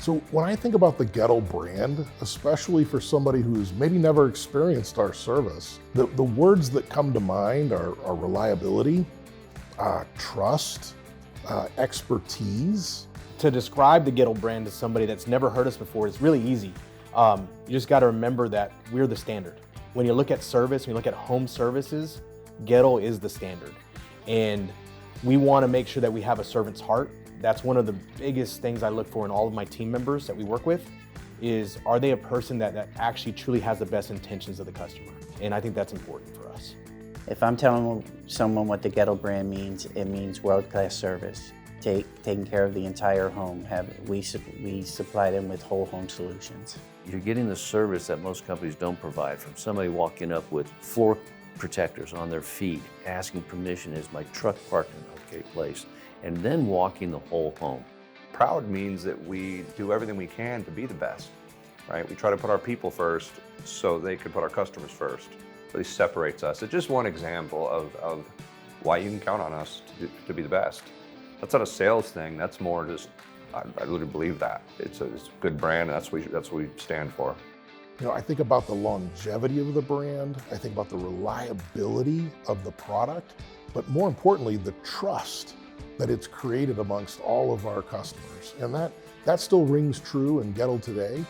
So when I think about the Goettl brand, especially for somebody who's maybe never experienced our service, the words that come to mind are reliability, trust, expertise. To describe the Goettl brand to somebody that's never heard us before, it's really easy. You just got to remember that we're the standard. When you look at service, when you look at home services, Goettl is the standard. And we want to make sure that we have a servant's heart. That's one of the biggest things I look for in all of my team members that we work with is, are they a person that actually truly has the best intentions of the customer? And I think that's important for us. If I'm telling someone what the Goettl brand means, it means world-class service. Taking care of the entire home. We supply them with whole home solutions. You're getting the service that most companies don't provide, from somebody walking up with floor protectors on their feet, asking permission, is my truck parked in an okay place, and then walking the whole home. Proud means that we do everything we can to be the best, right? We try to put our people first so they could put our customers first. Really separates us. It's just one example of why you can count on us to be the best. That's not a sales thing. That's more just, I really believe that. It's a good brand, and that's what we stand for. You know, I think about the longevity of the brand. I think about the reliability of the product, but more importantly, the trust that it's created amongst all of our customers. And that still rings true in Goettl today.